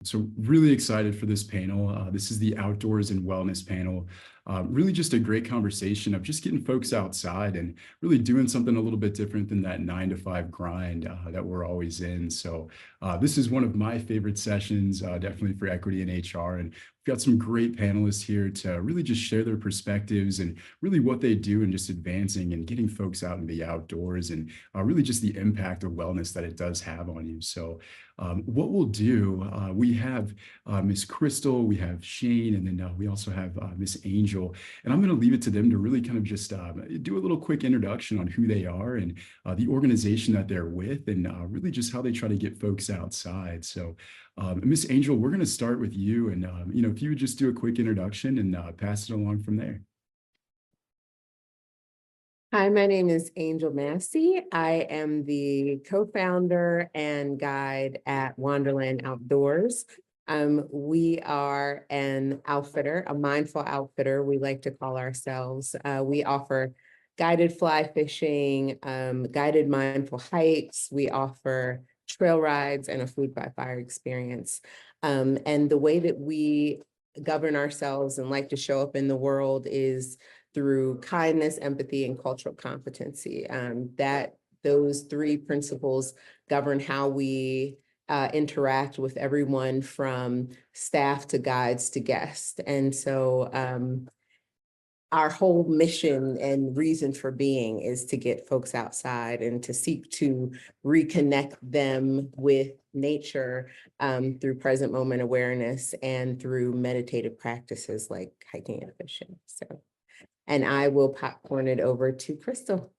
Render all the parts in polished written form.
So really excited for this panel. This is the Outdoors and Wellness panel. Really just a great conversation of just getting folks outside and really doing something a little bit different than that 9 to 5 grind that we're always in. So this is one of my favorite sessions, definitely for equity and HR. And we've got some great panelists here to really just share their perspectives and really what they do and just advancing and getting folks out in the outdoors and really just the impact of wellness that it does have on you. So what we'll do, we have Miss Crystal, we have Shane, and then we also have Miss Angel. And I'm going to leave it to them to really kind of just do a little quick introduction on who they are and the organization that they're with, and really just how they try to get folks outside. So, Miss Angel, we're going to start with you, and if you would just do a quick introduction and pass it along from there. Hi, my name is Angel Massey. I am the co-founder and guide at Wanderland Outdoors. We are an outfitter, a mindful outfitter, we like to call ourselves. We offer guided fly fishing, guided mindful hikes. We offer trail rides and a food by fire experience. And the way that we govern ourselves and like to show up in the world is through kindness, empathy, and cultural competency. Those three principles govern how we interact with everyone from staff to guides to guests. And so our whole mission and reason for being is to get folks outside and to seek to reconnect them with nature through present moment awareness and through meditative practices like hiking and fishing. And I will popcorn it over to Crystal.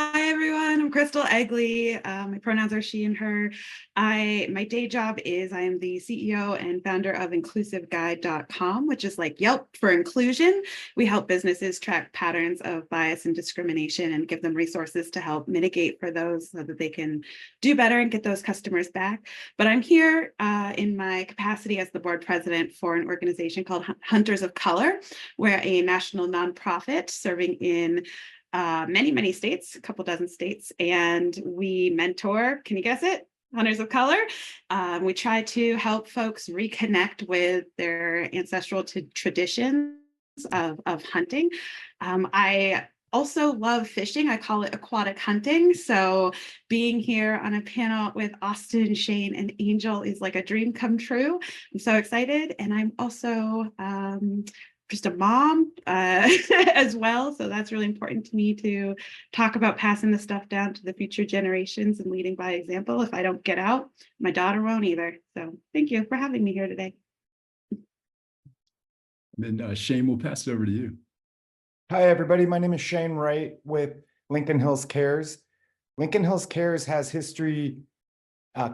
Hi, everyone. I'm Crystal Egley. My pronouns are she and her. My day job is I am the CEO and founder of inclusiveguide.com, which is like Yelp for inclusion. We help businesses track patterns of bias and discrimination and give them resources to help mitigate for those so that they can do better and get those customers back. But I'm here in my capacity as the board president for an organization called Hunters of Color. We're a national nonprofit serving in many states, a couple dozen states, and we mentor, can you guess it? Hunters of Color. We try to help folks reconnect with their ancestral traditions of hunting. I also love fishing. I call it aquatic hunting. So being here on a panel with Austin, Shane, and Angel is like a dream come true. I'm so excited. And I'm also just a mom as well. So that's really important to me to talk about passing the stuff down to the future generations and leading by example. If I don't get out, my daughter won't either. So thank you for having me here today. And then Shane, we'll pass it over to you. Hi, everybody. My name is Shane Wright with Lincoln Hills Cares. Lincoln Hills Cares has history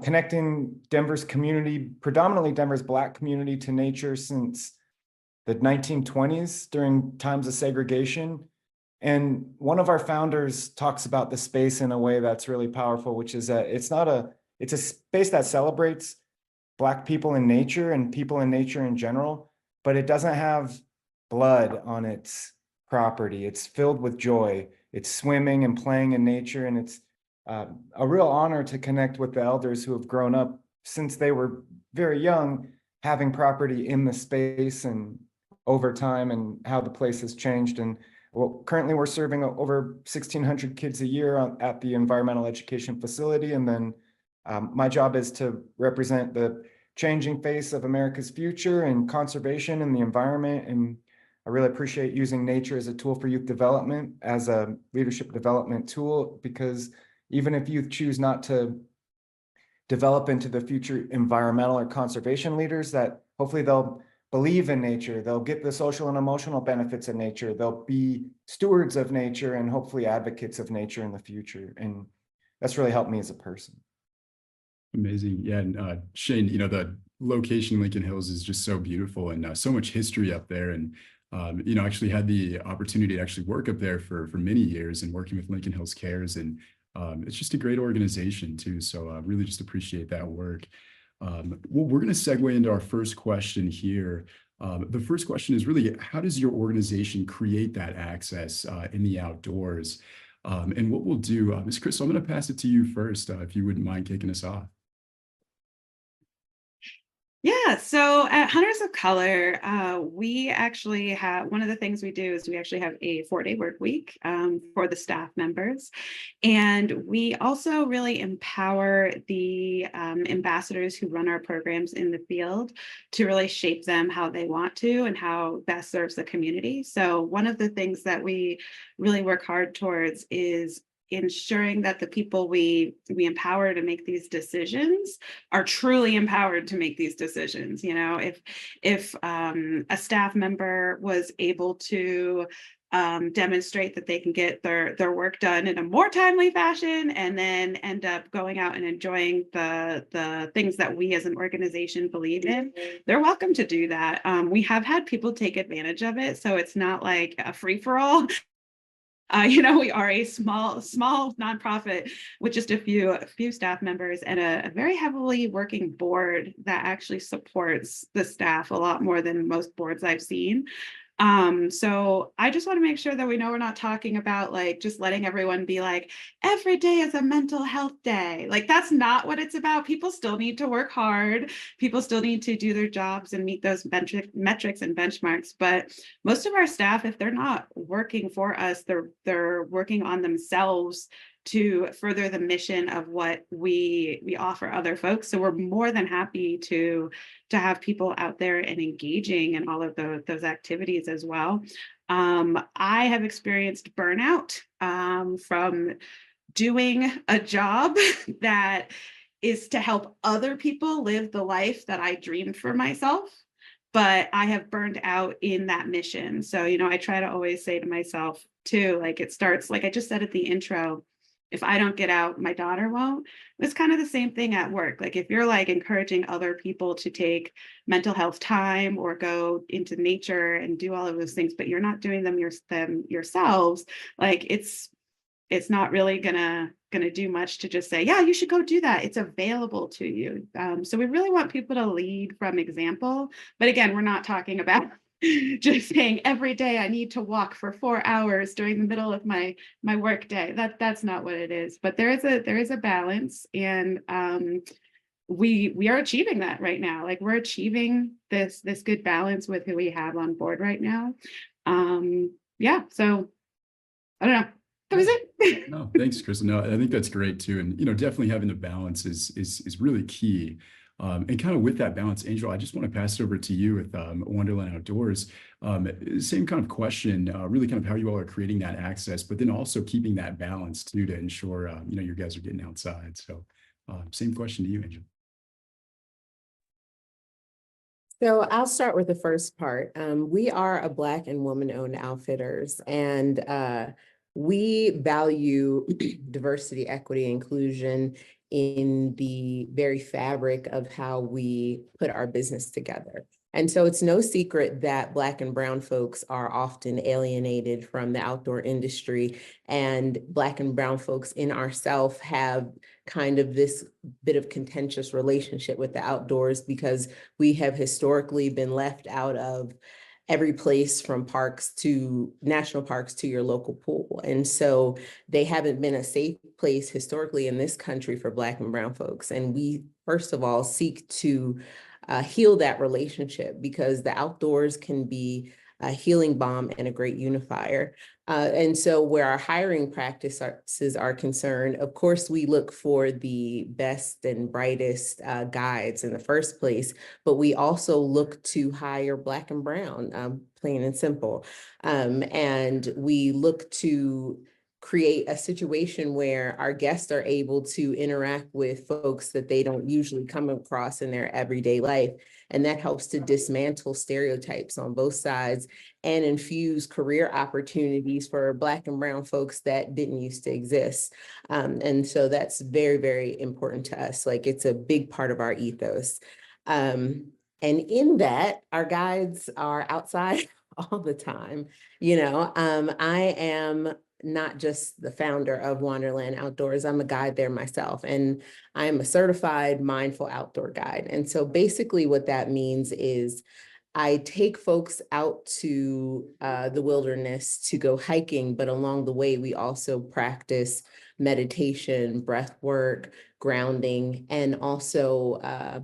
connecting Denver's community, predominantly Denver's Black community, to nature since the 1920s during times of segregation. And one of our founders talks about the space in a way that's really powerful, which is that it's a space that celebrates Black people in nature and people in nature in general, but it doesn't have blood on its property. It's filled with joy. It's swimming and playing in nature. And it's a real honor to connect with the elders who have grown up since they were very young, having property in the space and over time and how the place has changed. And well, currently we're serving over 1,600 kids a year at the environmental education facility. And then my job is to represent the changing face of America's future and conservation and the environment. And I really appreciate using nature as a tool for youth development, as a leadership development tool, because even if youth choose not to develop into the future environmental or conservation leaders, that hopefully they'll believe in nature, they'll get the social and emotional benefits of nature, they'll be stewards of nature and hopefully advocates of nature in the future. And that's really helped me as a person. Amazing. Yeah. And Shane, the location in Lincoln Hills is just so beautiful and so much history up there. And, actually had the opportunity to actually work up there for many years and working with Lincoln Hills Cares. And it's just a great organization too. So I really just appreciate that work. Well, we're going to segue into our first question here. The first question is really, how does your organization create that access in the outdoors? And what we'll do, Ms. Crystal, I'm going to pass it to you first, if you wouldn't mind kicking us off. Yeah, so at Hunters of Color, we actually have, one of the things we do is we actually have a 4-day work week for the staff members. And we also really empower the ambassadors who run our programs in the field to really shape them how they want to and how best serves the community. So one of the things that we really work hard towards is ensuring that the people we empower to make these decisions are truly empowered to make these decisions. You know, if a staff member was able to demonstrate that they can get their work done in a more timely fashion and then end up going out and enjoying the things that we as an organization believe in, they're welcome to do that. We have had people take advantage of it, so it's not like a free-for-all. You know, we are a small nonprofit with just a few staff members and a very heavily working board that actually supports the staff a lot more than most boards I've seen. So I just want to make sure that we know we're not talking about like just letting everyone be like, every day is a mental health day. Like, that's not what it's about. People still need to work hard. People still need to do their jobs and meet those metrics and benchmarks. But most of our staff, if they're not working for us, they're working on themselves to further the mission of what we offer other folks. So we're more than happy to have people out there and engaging in all of those activities as well. I have experienced burnout from doing a job that is to help other people live the life that I dreamed for myself, but I have burned out in that mission. So, you know, I try to always say to myself too, like, it starts, like I just said at the intro, if I don't get out, my daughter won't. It's kind of the same thing at work. Like, if you're like encouraging other people to take mental health time or go into nature and do all of those things, but you're not doing them yourselves, like it's not really gonna do much to just say, yeah, you should go do that. It's available to you. So we really want people to lead from example. But again, we're not talking about just saying every day I need to walk for 4 hours during the middle of my work day. That's not what it is. But there is a balance, and we are achieving that right now. Like, we're achieving this good balance with who we have on board right now. Yeah, so I don't know. That was it. No, thanks, Kristen. No, I think that's great too. And, you know, definitely having the balance is really key. And kind of with that balance, Angel, I just want to pass it over to you with Wonderland Outdoors. Same kind of question, really kind of how you all are creating that access, but then also keeping that balance too to ensure, you know, you guys are getting outside. So same question to you, Angel. So I'll start with the first part. We are a Black and woman-owned outfitters, and we value diversity, equity, inclusion in the very fabric of how we put our business together. And so it's no secret that Black and brown folks are often alienated from the outdoor industry, and Black and brown folks in ourselves have kind of this bit of contentious relationship with the outdoors because we have historically been left out of every place from parks to national parks to your local pool. And so they haven't been a safe place historically in this country for Black and brown folks. And we, first of all, seek to heal that relationship, because the outdoors can be a healing balm and a great unifier. And so where our hiring practices are concerned, of course, we look for the best and brightest guides in the first place, but we also look to hire Black and brown, plain and simple. And we look to create a situation where our guests are able to interact with folks that they don't usually come across in their everyday life. And that helps to dismantle stereotypes on both sides and infuse career opportunities for Black and brown folks that didn't used to exist. And so that's very, very important to us. Like, it's a big part of our ethos. And in that, our guides are outside all the time. You know, I am not just the founder of Wonderland Outdoors, I'm a guide there myself, and I'm a certified mindful outdoor guide. And so basically what that means is I take folks out to the wilderness to go hiking, but along the way, we also practice meditation, breath work, grounding, and also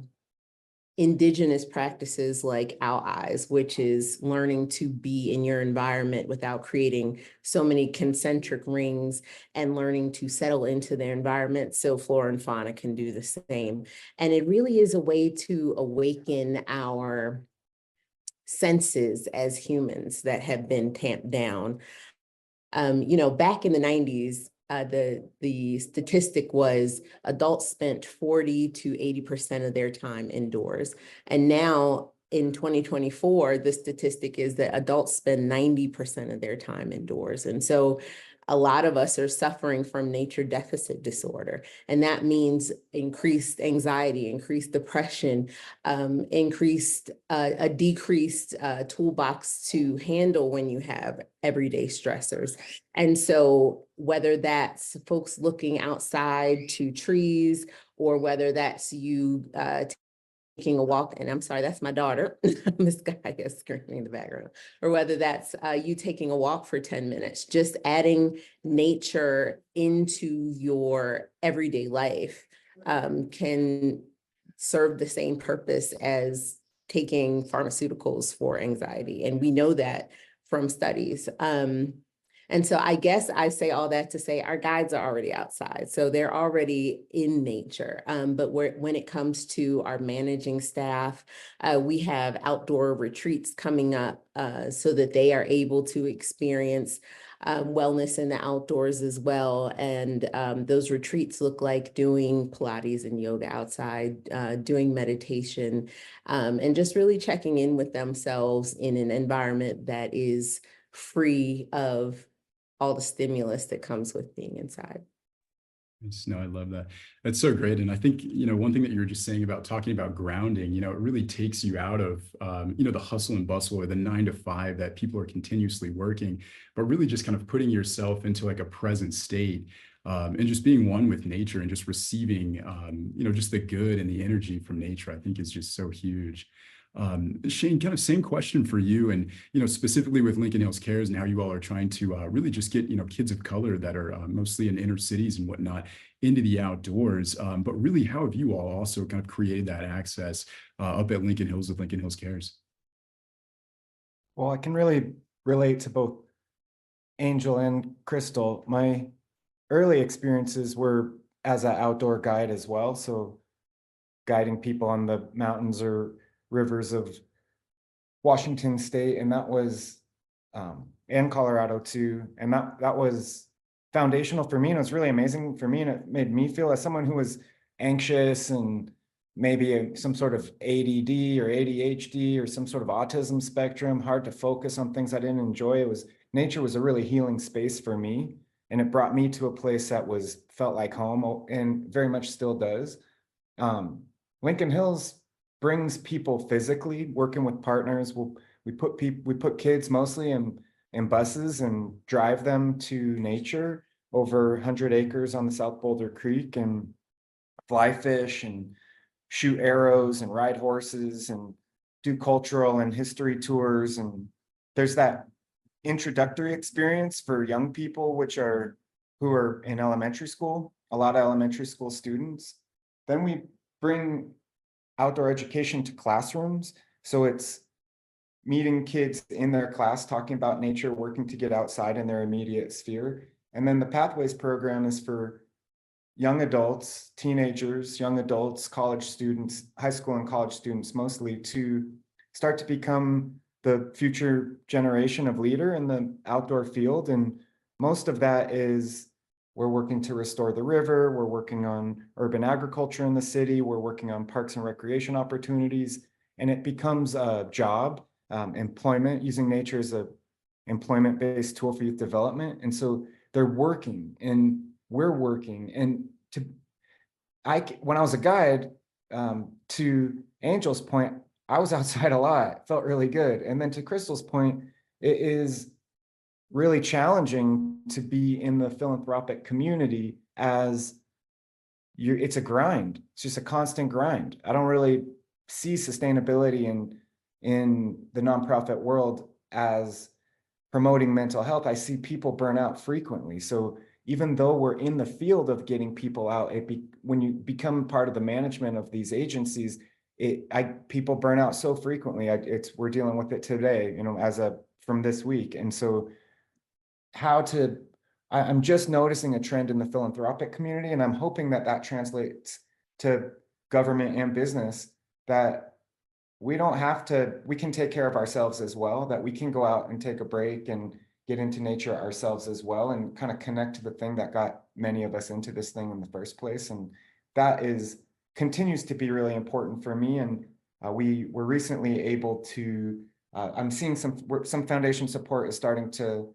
indigenous practices like Owl Eyes, which is learning to be in your environment without creating so many concentric rings and learning to settle into their environment so flora and fauna can do the same. And it really is a way to awaken our senses as humans that have been tamped down. Back in the 90s, the statistic was adults spent 40 to 80% of their time indoors. And now in 2024, the statistic is that adults spend 90% of their time indoors. And so a lot of us are suffering from nature deficit disorder. And that means increased anxiety, increased depression, a decreased toolbox to handle when you have everyday stressors. And so whether that's folks looking outside to trees, or whether that's you taking a walk, and I'm sorry, that's my daughter, Miss Gaia screaming in the background, or whether that's you taking a walk for 10 minutes, just adding nature into your everyday life can serve the same purpose as taking pharmaceuticals for anxiety. And we know that from studies. And so I guess I say all that to say our guides are already outside. So they're already in nature. But when it comes to our managing staff, we have outdoor retreats coming up so that they are able to experience wellness in the outdoors as well. And those retreats look like doing Pilates and yoga outside, doing meditation, and just really checking in with themselves in an environment that is free of all the stimulus that comes with being inside. No, I love that. That's so great. And I think, one thing that you were just saying about talking about grounding, it really takes you out of, the hustle and bustle or the 9 to 5 that people are continuously working, but really just kind of putting yourself into like a present state, and just being one with nature and just receiving, just the good and the energy from nature, I think is just so huge. Shane, kind of same question for you, and specifically with Lincoln Hills Cares and how you all are trying to really just get kids of color that are mostly in inner cities and whatnot into the outdoors. But really, how have you all also kind of created that access up at Lincoln Hills with Lincoln Hills Cares? Well, I can really relate to both Angel and Crystal. My early experiences were as an outdoor guide as well, so guiding people on the mountains or rivers of Washington State, and that was and Colorado too, and that was foundational for me, and it was really amazing for me, and it made me feel as someone who was anxious and maybe some sort of ADD or ADHD or some sort of autism spectrum, hard to focus on things I didn't enjoy. Nature was a really healing space for me, and it brought me to a place that felt like home, and very much still does. Lincoln Hills brings people physically, working with partners. We put kids mostly in buses and drive them to nature over 100 acres on the South Boulder Creek, and fly fish and shoot arrows and ride horses and do cultural and history tours. And there's that introductory experience for young people, who are in elementary school, a lot of elementary school students. Then we bring outdoor education to classrooms. So it's meeting kids in their class, talking about nature, working to get outside in their immediate sphere. And then the Pathways program is for young adults, teenagers, young adults, college students, high school and college students mostly, to start to become the future generation of leader in the outdoor field. And most of that is we're working to restore the river. We're working on urban agriculture in the city. We're working on parks and recreation opportunities. And it becomes a job, employment, using nature as a employment-based tool for youth development. And so they're working and we're working. And when I was a guide, to Angel's point, I was outside a lot, felt really good. And then to Crystal's point, it is really challenging to be in the philanthropic community it's a grind. It's just a constant grind. I don't really see sustainability in the nonprofit world as promoting mental health. I see people burn out frequently. So even though we're in the field of getting people out, when you become part of the management of these agencies, people burn out so frequently. We're dealing with it today, you know, from this week. And so I'm just noticing a trend in the philanthropic community, and I'm hoping that that translates to government and business, that we can take care of ourselves as well, that we can go out and take a break and get into nature ourselves as well, and kind of connect to the thing that got many of us into this thing in the first place. And that continues to be really important for me. And we were recently able to, I'm seeing some foundation support is starting to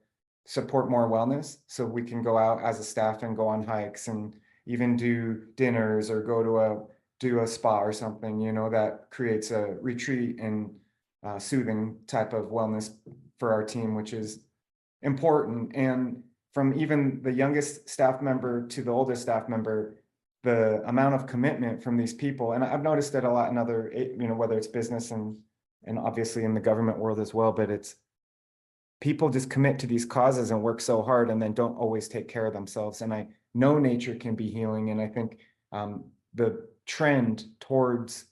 support more wellness. So we can go out as a staff and go on hikes and even do dinners or do a spa or something, you know, that creates a retreat and soothing type of wellness for our team, which is important. And from even the youngest staff member to the oldest staff member, the amount of commitment from these people, and I've noticed it a lot in other, you know, whether it's business and obviously in the government world as well, but it's people just commit to these causes and work so hard and then don't always take care of themselves. And I know nature can be healing. And I think the trend towards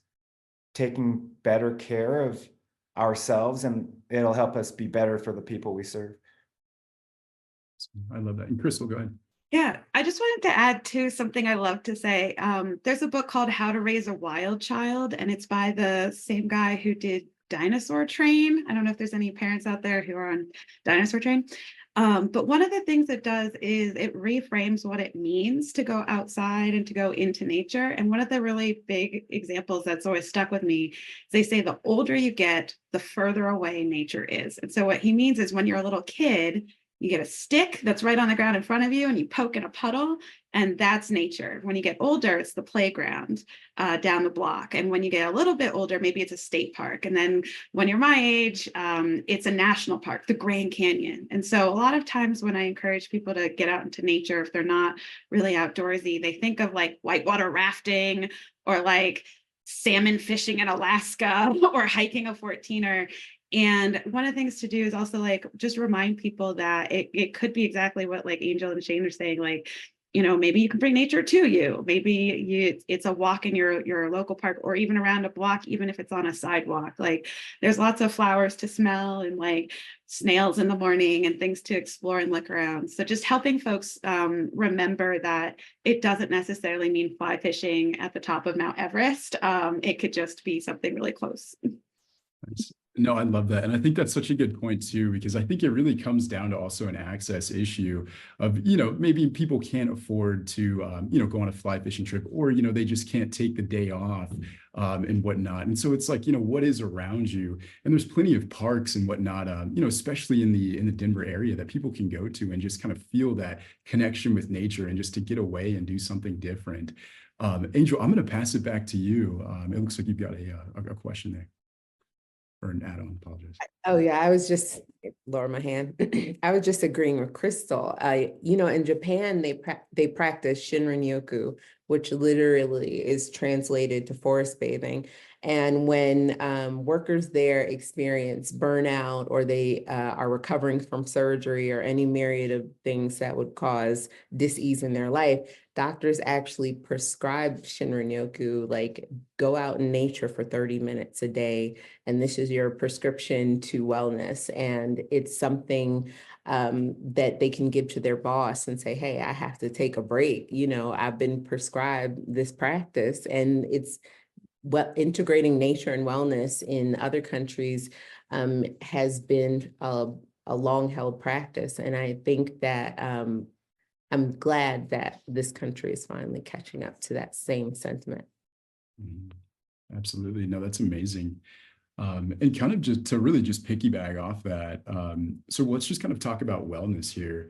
taking better care of ourselves, and it'll help us be better for the people we serve. I love that. And Crystal, go ahead. Yeah, I just wanted to add to something I love to say. There's a book called How to Raise a Wild Child, and it's by the same guy who did Dinosaur Train. I don't know if there's any parents out there who are on Dinosaur Train. But one of the things it does is it reframes what it means to go outside and to go into nature. And one of the really big examples that's always stuck with me is they say the older you get, the further away nature is. And so what he means is when you're a little kid, you get a stick that's right on the ground in front of you and you poke in a puddle, and that's nature. When you get older, it's the playground down the block. And when you get a little bit older, maybe it's a state park. And then when you're my age, it's a national park, the Grand Canyon. And so a lot of times when I encourage people to get out into nature, if they're not really outdoorsy, they think of like whitewater rafting or like salmon fishing in Alaska or hiking a 14er. And one of the things to do is also like just remind people that it could be exactly what like Angel and Shane are saying, like, you know, maybe you can bring nature to you. Maybe it's a walk in your local park or even around a block, even if it's on a sidewalk. Like there's lots of flowers to smell and like snails in the morning and things to explore and look around. So just helping folks remember that it doesn't necessarily mean fly fishing at the top of Mount Everest. It could just be something really close. Nice. No, I love that. And I think that's such a good point too, because I think it really comes down to also an access issue of, you know, maybe people can't afford to, you know, go on a fly fishing trip, or, you know, they just can't take the day off and whatnot. And so it's like, you know, what is around you? And there's plenty of parks and whatnot, you know, especially in the Denver area that people can go to and just kind of feel that connection with nature and just to get away and do something different. Angel, I'm going to pass it back to you. It looks like you've got a question there. Or an add-on, apologize. Oh yeah, I was just lower my hand. I was just agreeing with Crystal. You know, in Japan, they practice Shinrin-yoku, which literally is translated to forest bathing. And when workers there experience burnout or they are recovering from surgery or any myriad of things that would cause dis-ease in their life, doctors actually prescribe Shinrin-yoku, like go out in nature for 30 minutes a day. And this is your prescription to wellness. And it's something that they can give to their boss and say, hey, I have to take a break. You know, I've been prescribed this practice, and it's integrating nature and wellness in other countries has been a long held practice. And I think that I'm glad that this country is finally catching up to that same sentiment. Absolutely. No, that's amazing. And kind of just to really just piggyback off that. So let's just kind of talk about wellness here.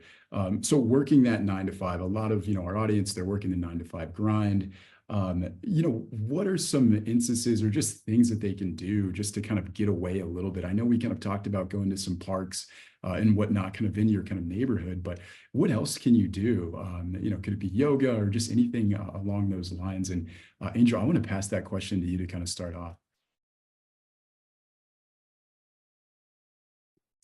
So working that 9 to 5, a lot of, you know, our audience, they're working the 9 to 5 grind. You know, what are some instances or just things that they can do just to kind of get away a little bit? I know we kind of talked about going to some parks and whatnot kind of in your kind of neighborhood, but what else can you do? You know, could it be yoga or just anything along those lines? And Angel, I want to pass that question to you to kind of start off.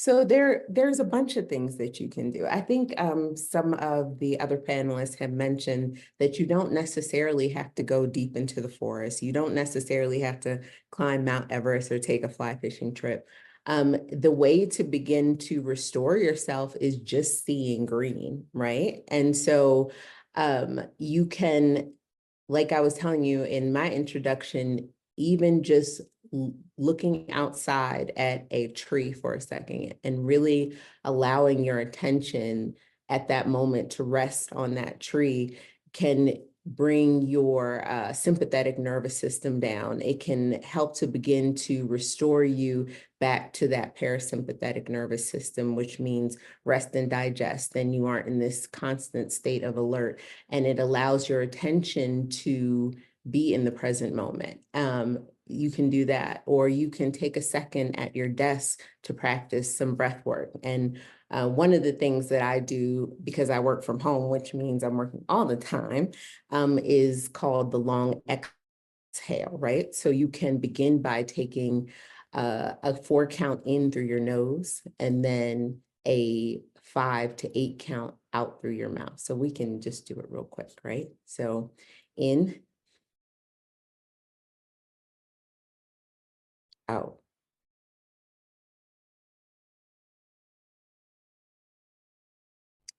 So there's a bunch of things that you can do. I think some of the other panelists have mentioned that you don't necessarily have to go deep into the forest. You don't necessarily have to climb Mount Everest or take a fly fishing trip. The way to begin to restore yourself is just seeing green, right? And so you can, like I was telling you in my introduction, even just looking outside at a tree for a second and really allowing your attention at that moment to rest on that tree can bring your sympathetic nervous system down. It can help to begin to restore you back to that parasympathetic nervous system, which means rest and digest. Then you aren't in this constant state of alert, and it allows your attention to be in the present moment. You can do that, or you can take a second at your desk to practice some breath work. And one of the things that I do, because I work from home, which means I'm working all the time, is called the long exhale, right? So you can begin by taking a 4 count in through your nose and then a 5 to 8 count out through your mouth. So we can just do it real quick, right? So in, out.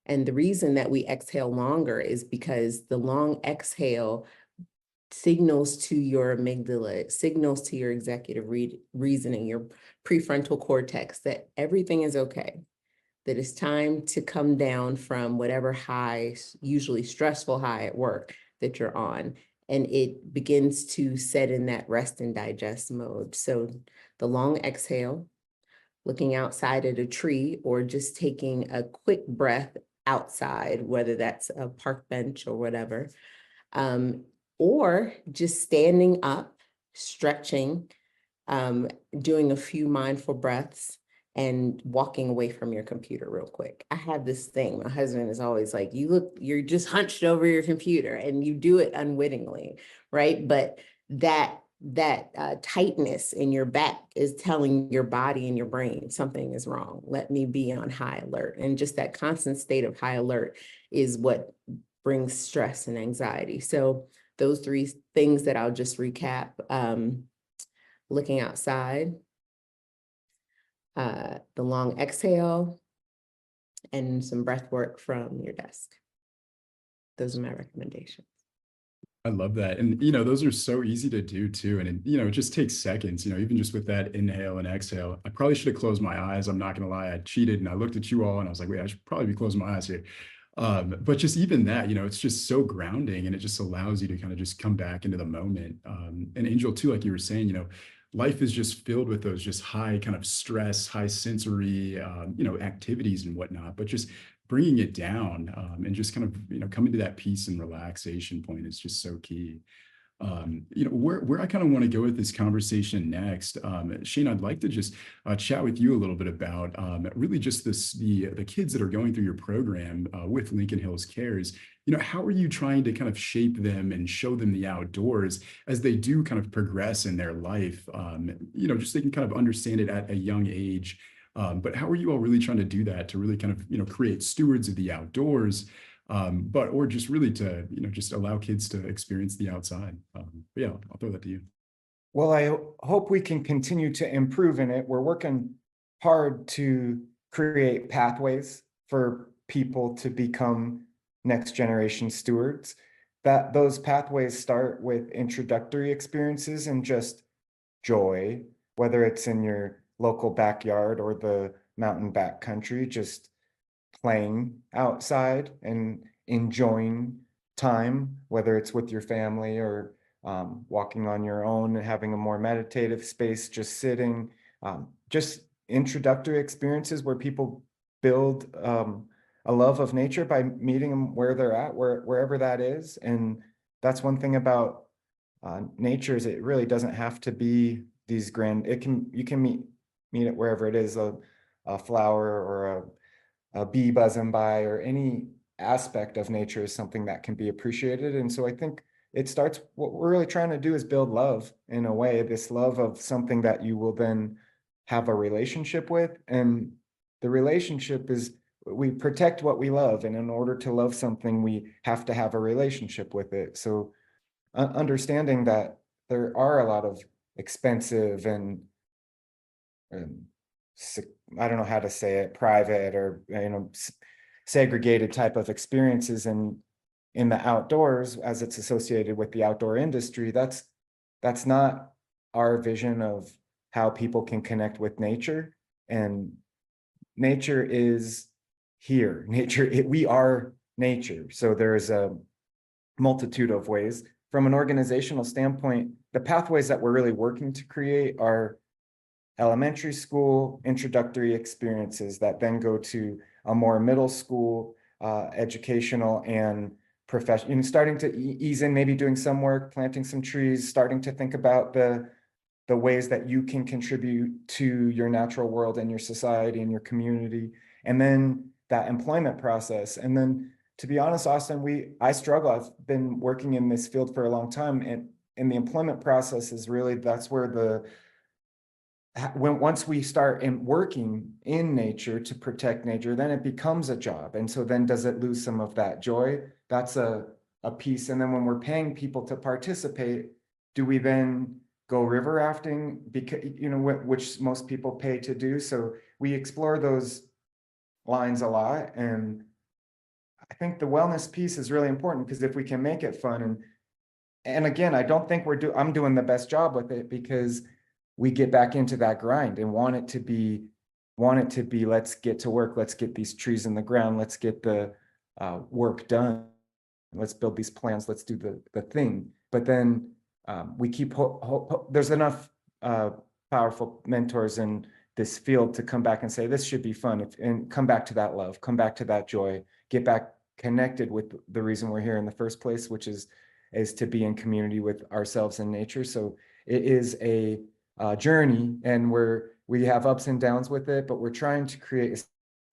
And the reason that we exhale longer is because the long exhale signals to your amygdala, signals to your executive reasoning, your prefrontal cortex, that everything is okay, that it's time to come down from whatever high, usually stressful high at work that you're on. And it begins to set in that rest and digest mode. So the long exhale, looking outside at a tree, or just taking a quick breath outside, whether that's a park bench or whatever, or just standing up, stretching, doing a few mindful breaths, and walking away from your computer real quick. I have this thing, my husband is always like, you're just hunched over your computer, and you do it unwittingly, right? But that tightness in your back is telling your body and your brain something is wrong. Let me be on high alert. And just that constant state of high alert is what brings stress and anxiety. So those 3 things that I'll just recap: looking outside, the long exhale, and some breath work from your desk. Those are my recommendations. I love that. And, those are so easy to do too. And, it just takes seconds, even just with that inhale and exhale. I probably should have closed my eyes. I'm not going to lie. I cheated and I looked at you all and I was like, wait, I should probably be closing my eyes here. But just even that, it's just so grounding, and it just allows you to kind of just come back into the moment. And Angel too, like you were saying, life is just filled with those just high kind of stress, high sensory, activities and whatnot, but just bringing it down, and just kind of, coming to that peace and relaxation point is just so key. Where I kind of want to go with this conversation next, Shane, I'd like to just chat with you a little bit about really just the kids that are going through your program with Lincoln Hills Cares. How are you trying to kind of shape them and show them the outdoors as they do kind of progress in their life? Just they can kind of understand it at a young age. But how are you all really trying to do that to really kind of, create stewards of the outdoors, or just really to, just allow kids to experience the outside? But yeah, I'll throw that to you. Well, I hope we can continue to improve in it. We're working hard to create pathways for people to become next generation stewards. That those pathways start with introductory experiences and just joy, whether it's in your local backyard or the mountain backcountry, just playing outside and enjoying time, whether it's with your family or walking on your own and having a more meditative space, just sitting, just introductory experiences where people build a love of nature by meeting them where they're at, wherever that is. And that's one thing about nature, is it really doesn't have to be these grand, you can meet it wherever it is, a flower or a bee buzzing by, or any aspect of nature is something that can be appreciated. And so I think it starts, what we're really trying to do is build love in a way, this love of something that you will then have a relationship with. And the relationship is, we protect what we love, and in order to love something, we have to have a relationship with it. So understanding that there are a lot of expensive and um, I don't know how to say it, private or segregated type of experiences in the outdoors as it's associated with the outdoor industry. That's not our vision of how people can connect with nature. And nature is here. We are nature. So there is a multitude of ways. From an organizational standpoint, the pathways that we're really working to create are elementary school introductory experiences that then go to a more middle school educational and professional, starting to ease in, maybe doing some work, planting some trees, starting to think about the ways that you can contribute to your natural world and your society and your community, and then that employment process. And then, to be honest, Austin, I struggle. I've been working in this field for a long time, and in the employment process is really, that's where once we start working in nature to protect nature, then it becomes a job. And so then does it lose some of that joy? That's a piece. And then when we're paying people to participate, do we then go river rafting, because which most people pay to do? So we explore those lines a lot. And I think the wellness piece is really important, because if we can make it fun, and again, I don't think I'm doing the best job with it, because we get back into that grind and want it to be, let's get to work, let's get these trees in the ground, let's get the work done, let's build these plans, let's do the thing. But then we keep, there's enough powerful mentors in this field to come back and say, this should be fun, and come back to that love, come back to that joy, get back connected with the reason we're here in the first place, which is to be in community with ourselves and nature. So it is a journey, and we have ups and downs with it, but we're trying to create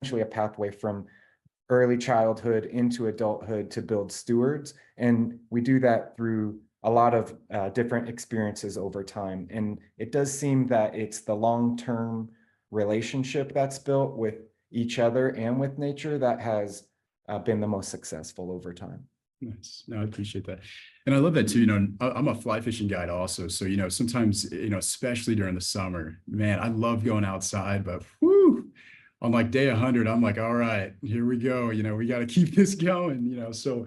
essentially a pathway from early childhood into adulthood to build stewards. And we do that through a lot of different experiences over time. And it does seem that it's the long-term relationship that's built with each other and with nature that has been the most successful over time. Nice. No, I appreciate that. And I love that too. I'm a fly fishing guide also. So, sometimes, especially during the summer, man, I love going outside, but whoo, on like day 100, I'm like, all right, here we go. We got to keep this going, so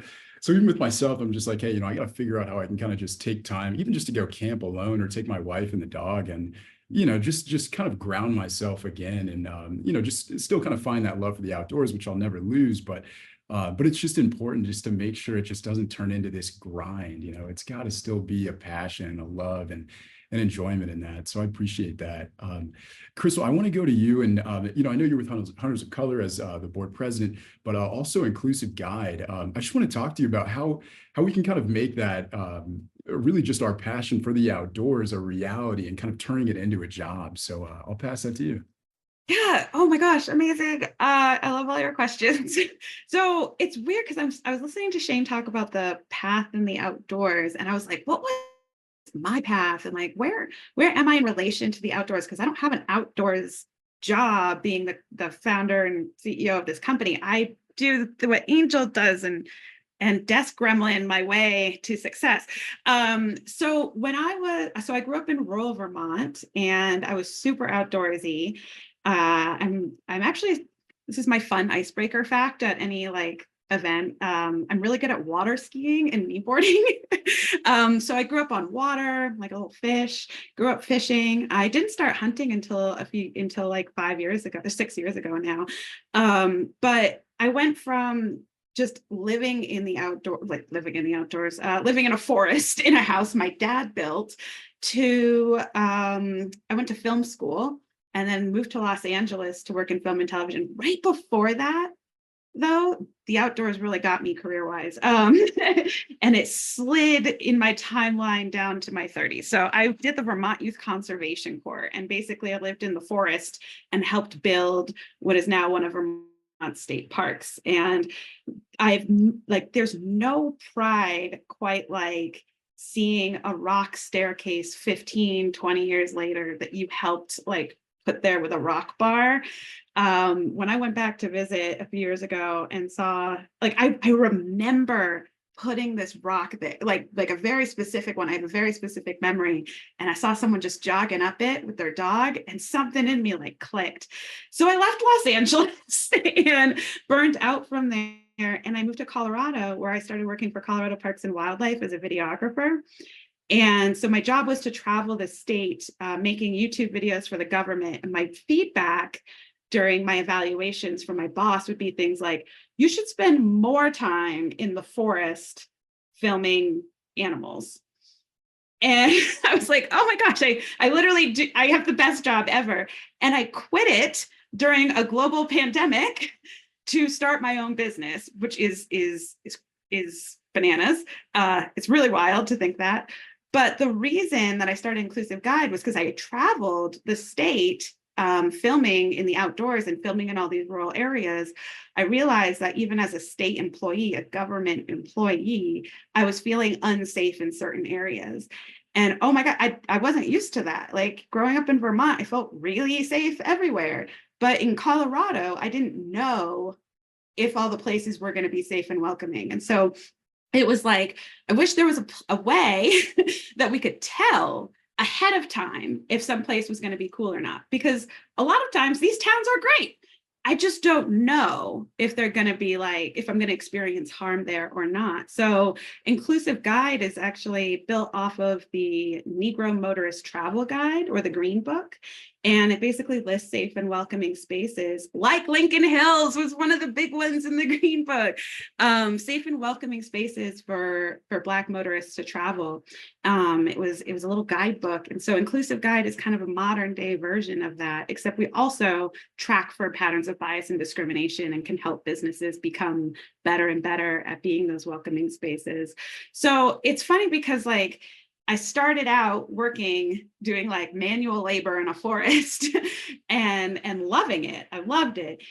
even with myself, I'm just like, hey, I got to figure out how I can kind of just take time, even just to go camp alone, or take my wife and the dog, and, just kind of ground myself again, and, just still kind of find that love for the outdoors, which I'll never lose. But it's just important just to make sure it just doesn't turn into this grind. It's got to still be a passion, a love, and an enjoyment in that. So I appreciate that. Crystal, I want to go to you, and I know you're with Hunters of Color as the board president, but also Inclusive Guide. I just want to talk to you about how we can kind of make that really just our passion for the outdoors a reality, and kind of turning it into a job. So I'll pass that to you. Yeah. Oh my gosh. Amazing. I love all your questions. So it's weird, because I was listening to Shane talk about the path in the outdoors, and I was like, what was my path? And like, where am I in relation to the outdoors? Because I don't have an outdoors job being the founder and CEO of this company. I do what Angel does, and desk gremlin my way to success. So I grew up in rural Vermont, and I was super outdoorsy. I'm actually, this is my fun icebreaker fact at any event. I'm really good at water skiing and kneeboarding. So I grew up on water, like a little fish, grew up fishing. I didn't start hunting until 5 years ago, or 6 years ago now. But I went from just living in a forest in a house my dad built, to I went to film school, and then moved to Los Angeles to work in film and television. Right before that, though, the outdoors really got me career-wise. And it slid in my timeline down to my 30s. So I did the Vermont Youth Conservation Corps, and basically I lived in the forest and helped build what is now one of Vermont state parks. And there's no pride quite like seeing a rock staircase 15, 20 years later that you helped put there with a rock bar. When I went back to visit a few years ago and saw, like, I remember putting this rock there, like a very specific one. I have a very specific memory, and I saw someone just jogging up it with their dog, and something in me like clicked. So I left Los Angeles and burned out from there, and I moved to Colorado, where I started working for Colorado Parks and Wildlife as a videographer. And so my job was to travel the state, making YouTube videos for the government. And my feedback during my evaluations from my boss would be things like, you should spend more time in the forest filming animals. And I was like, oh my gosh, I literally do, I have the best job ever. And I quit it during a global pandemic to start my own business, which is bananas. It's really wild to think that. But the reason that I started Inclusive Guide was because I had traveled the state, filming in the outdoors and filming in all these rural areas. I realized that even as a state employee, a government employee, I was feeling unsafe in certain areas. And oh my God, I wasn't used to that. Like growing up in Vermont, I felt really safe everywhere. But in Colorado, I didn't know if all the places were going to be safe and welcoming. And so it was like, I wish there was a way that we could tell ahead of time if some place was going to be cool or not. Because a lot of times these towns are great. I just don't know if they're going to be like, if I'm going to experience harm there or not. So Inclusive Guide is actually built off of the Negro Motorist Travel Guide, or the Green Book. And it basically lists safe and welcoming spaces, like Lincoln Hills was one of the big ones in the Green Book. Safe and welcoming spaces for Black motorists to travel. It was a little guidebook. And so Inclusive Guide is kind of a modern day version of that, except we also track for patterns of bias and discrimination and can help businesses become better and better at being those welcoming spaces. So it's funny because, like, I started out working, doing like manual labor in a forest and loving it. I loved it.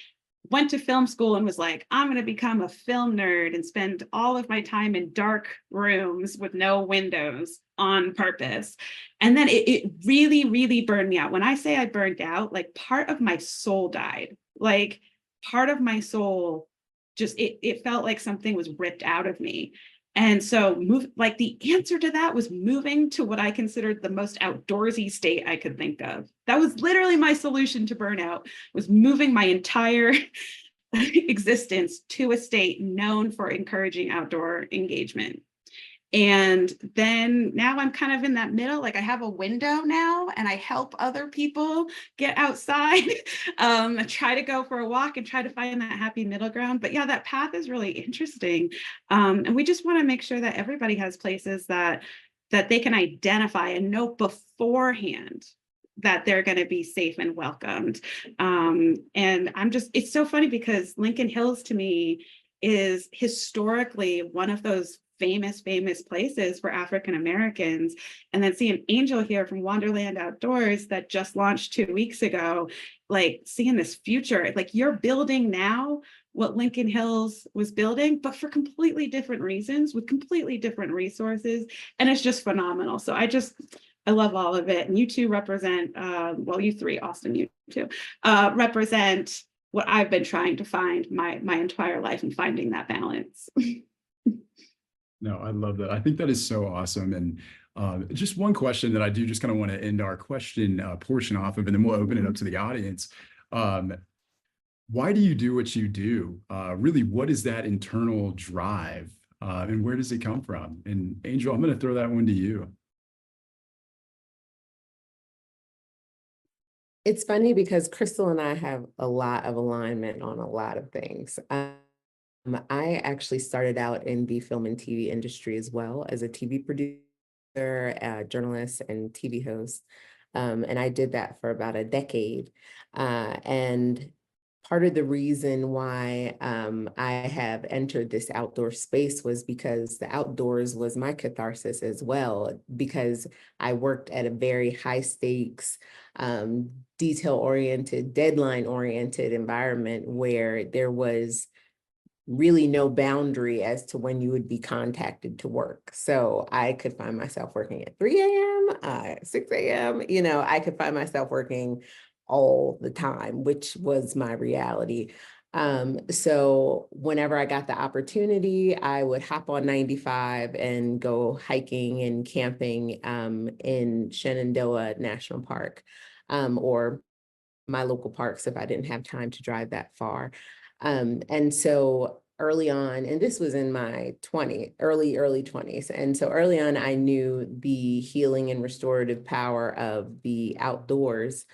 Went to film school and was like, I'm going to become a film nerd and spend all of my time in dark rooms with no windows on purpose. And then it really, really burned me out. When I say I burned out, like part of my soul died. Like part of my soul just, it felt like something was ripped out of me. And so the answer to that was moving to what I considered the most outdoorsy state I could think of. That was literally my solution to burnout, was moving my entire existence to a state known for encouraging outdoor engagement. And then now I'm kind of in that middle, like I have a window now and I help other people get outside, try to go for a walk and try to find that happy middle ground. But yeah, that path is really interesting. And we just want to make sure that everybody has places that they can identify and know beforehand that they're going to be safe and welcomed. And it's so funny because Lincoln Hills to me is historically one of those famous places for African Americans. And then seeing Angel here from Wonderland Outdoors that just launched 2 weeks ago, like seeing this future, like you're building now what Lincoln Hills was building, but for completely different reasons with completely different resources. And it's just phenomenal. So I love all of it. And you two represent, well, you three, Austin, you two, represent what I've been trying to find my entire life and finding that balance. No, I love that. I think that is so awesome. And just one question that I do just kind of want to end our question portion off of, and then we'll open it up to the audience. Why do you do what you do? Really, what is that internal drive? And where does it come from? And Angel, I'm going to throw that one to you. It's funny because Crystal and I have a lot of alignment on a lot of things. I actually started out in the film and TV industry as well as a TV producer, journalist, and TV host. And I did that for about a decade. And part of the reason why I have entered this outdoor space was because the outdoors was my catharsis as well, because I worked at a very high stakes, detail-oriented, deadline-oriented environment where there was really no boundary as to when you would be contacted to work. So I could find myself working at 3 a.m., 6 a.m., I could find myself working all the time, which was my reality. So whenever I got the opportunity, I would hop on 95 and go hiking and camping in Shenandoah National Park, or my local parks if I didn't have time to drive that far. And so early on, and this was in my early 20s. And so early on, I knew the healing and restorative power of the outdoors.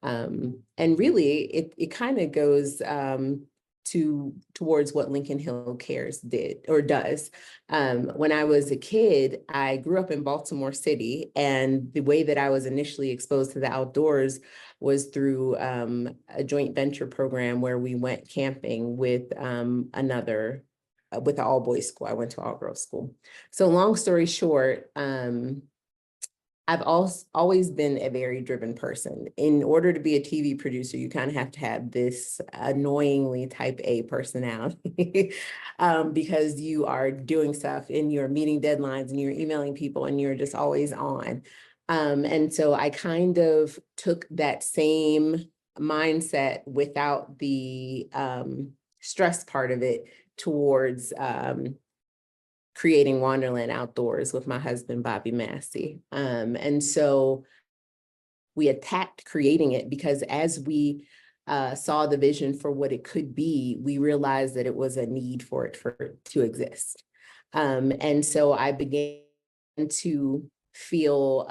And really, it kind of goes towards what Lincoln Hill Cares did or does. When I was a kid, I grew up in Baltimore City, and the way that I was initially exposed to the outdoors was through a joint venture program where we went camping with with the all boys school. I went to all girls school. So long story short, I've always been a very driven person. In order to be a TV producer, you kind of have to have this annoyingly type A personality because you are doing stuff and you're meeting deadlines and you're emailing people and you're just always on. And so I kind of took that same mindset without the stress part of it towards creating Wonderland Outdoors with my husband, Bobby Massey. And so we attacked creating it because as we saw the vision for what it could be, we realized that it was a need for it to exist. And so I began to feel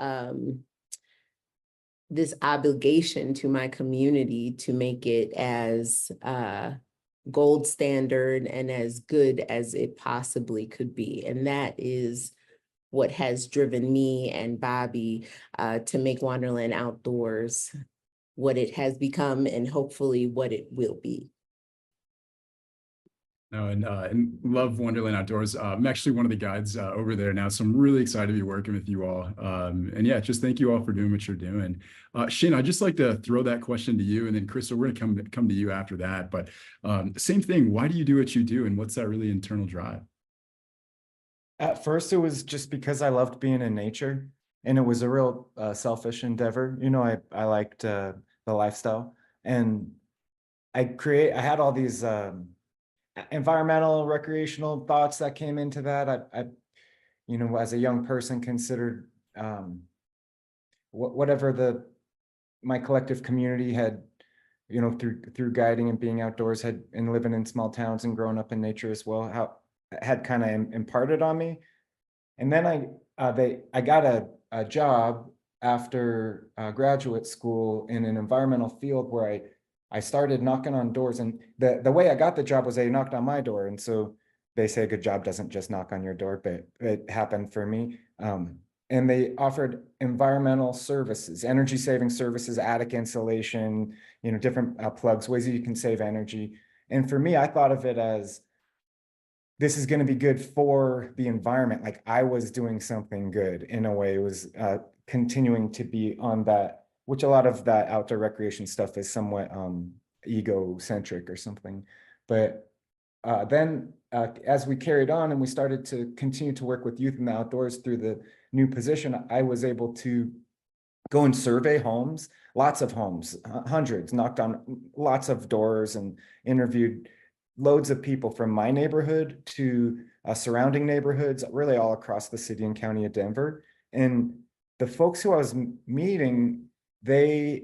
this obligation to my community to make it as gold standard and as good as it possibly could be. And that is what has driven me and Bobby to make Wonderland Outdoors what it has become and hopefully what it will be. No, and love Wonderland Outdoors. I'm actually one of the guides over there now, so I'm really excited to be working with you all. And yeah, just thank you all for doing what you're doing. Shane, I'd just like to throw that question to you, and then Crystal, we're gonna come to you after that. But same thing. Why do you do what you do, and what's that really internal drive? At first, it was just because I loved being in nature, and it was a real selfish endeavor. You know, I liked the lifestyle, and I had all these environmental, recreational thoughts that came into that. I you know, as a young person, considered whatever my collective community had, you know, through guiding and being outdoors and living in small towns and growing up in nature as well, how had kind of imparted on me. And then I got a job after graduate school in an environmental field where I started knocking on doors, and the way I got the job was they knocked on my door. And so they say a good job doesn't just knock on your door, but it happened for me. And they offered environmental services, energy saving services, attic insulation, you know, different plugs, ways that you can save energy. And for me, I thought of it as, this is going to be good for the environment. Like I was doing something good in a way. It was continuing to be on that, which a lot of that outdoor recreation stuff is somewhat egocentric or something. But then as we carried on and we started to continue to work with youth in the outdoors through the new position, I was able to go and survey homes, lots of homes, hundreds, knocked on lots of doors and interviewed loads of people from my neighborhood to surrounding neighborhoods, really all across the city and county of Denver. And the folks who I was meeting, they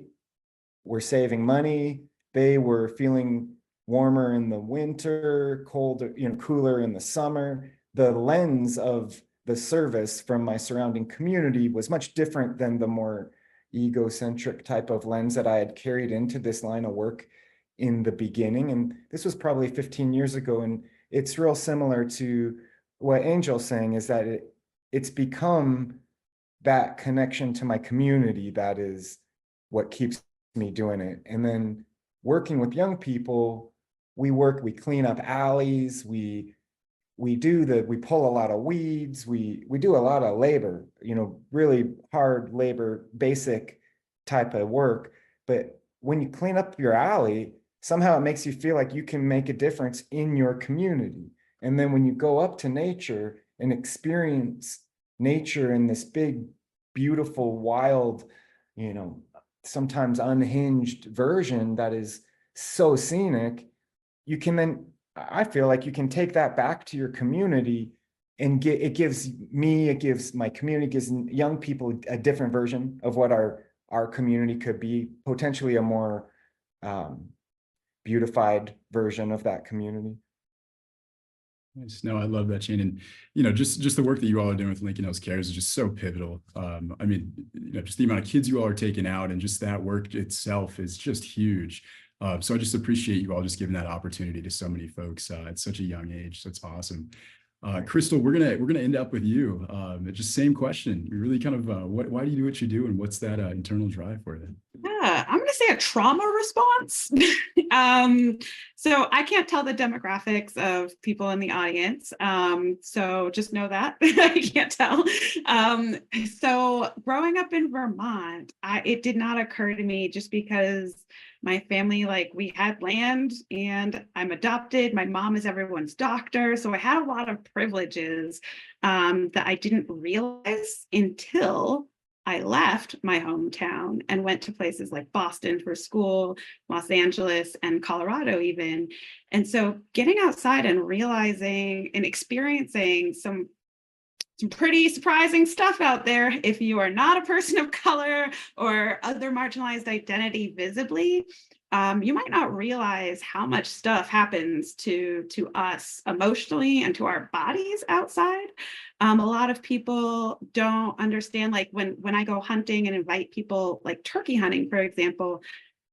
were saving money. They were feeling warmer in the winter, colder, you know, cooler in the summer. The lens of the service from my surrounding community was much different than the more egocentric type of lens that I had carried into this line of work in the beginning. And this was probably 15 years ago. And it's real similar to what Angel's saying, is that it's become that connection to my community that is what keeps me doing it. And then working with young people, we clean up alleys, we pull a lot of weeds, we do a lot of labor, you know, really hard labor, basic type of work. But when you clean up your alley, somehow it makes you feel like you can make a difference in your community. And then when you go up to nature and experience nature in this big, beautiful, wild, you know, sometimes unhinged version that is so scenic, you can then, I feel like you can take that back to your community and it gives me, it gives my community, gives young people a different version of what our community could be, potentially a more beautified version of that community. Nice. No, I love that, Shane. And, you know, just the work that you all are doing with Lincoln Hills Cares is just so pivotal. I mean, you know, just the amount of kids you all are taking out and just that work itself is just huge. So I just appreciate you all just giving that opportunity to so many folks at such a young age. So it's awesome. Crystal, we're gonna end up with you. Just same question. You really kind of why do you do what you do, and what's that internal drive for it? Yeah, I'm going to say a trauma response. So I can't tell the demographics of people in the audience. So just know that I can't tell. So growing up in Vermont, it did not occur to me, just because my family, like, we had land and I'm adopted. My mom is everyone's doctor. So I had a lot of privileges that I didn't realize until I left my hometown and went to places like Boston for school, Los Angeles, and Colorado even. And so getting outside and realizing and experiencing some pretty surprising stuff out there, if you are not a person of color or other marginalized identity visibly, you might not realize how much stuff happens to us emotionally and to our bodies outside. A lot of people don't understand, like when I go hunting and invite people, like turkey hunting, for example,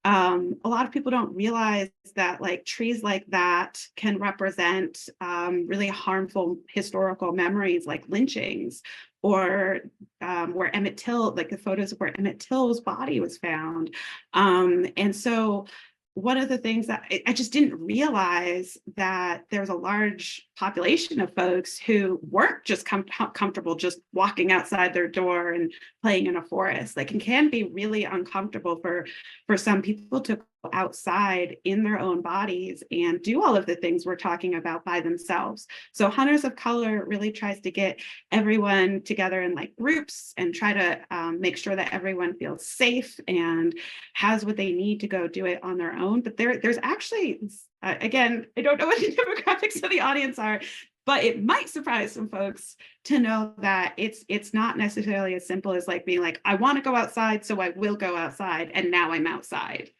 a lot of people don't realize that, like, trees like that can represent really harmful historical memories, like lynchings, or where Emmett Till, like the photos of where Emmett Till's body was found. And so one of the things that I just didn't realize, that there's a large population of folks who weren't just comfortable just walking outside their door and playing in a forest. Like, it can be really uncomfortable for some people to go outside in their own bodies and do all of the things we're talking about by themselves. So Hunters of Color really tries to get everyone together in like groups and try to make sure that everyone feels safe and has what they need to go do it on their own. But there's actually, again, I don't know what the demographics of the audience are, but it might surprise some folks to know that it's not necessarily as simple as like being like, I want to go outside, so I will go outside, and now I'm outside.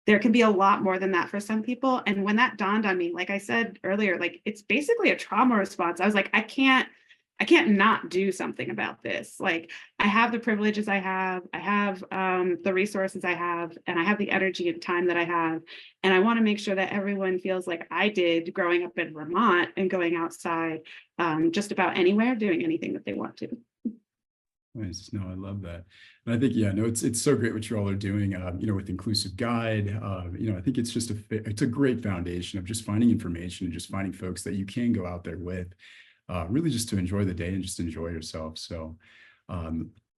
There can be a lot more than that for some people. And when that dawned on me, like I said earlier, like, it's basically a trauma response. I was like, I can't not do something about this. Like, I have the privileges I have the resources I have, and I have the energy and time that I have. And I want to make sure that everyone feels like I did growing up in Vermont and going outside just about anywhere, doing anything that they want to. Nice. No, I love that. And I think, yeah, no, it's so great what you all are doing, you know, with Inclusive Guide. You know, I think it's just it's a great foundation of just finding information and just finding folks that you can go out there with, really just to enjoy the day and just enjoy yourself. So,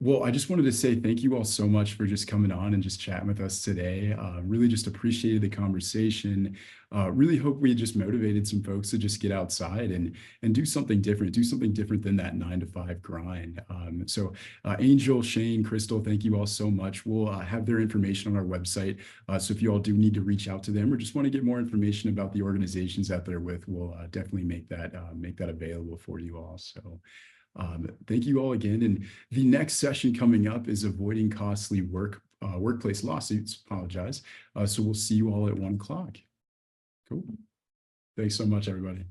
well, I just wanted to say thank you all so much for just coming on and just chatting with us today. Really just appreciated the conversation. Really hope we just motivated some folks to just get outside and do something different than that 9-to-5 grind. So Angel, Shane, Crystal, thank you all so much. We'll have their information on our website. So if you all do need to reach out to them or just want to get more information about the organizations that they're with, we'll definitely make that available for you all. So thank you all again. And the next session coming up is avoiding costly workplace lawsuits. Apologize. So we'll see you all at 1 o'clock. Cool. Thanks so much, everybody.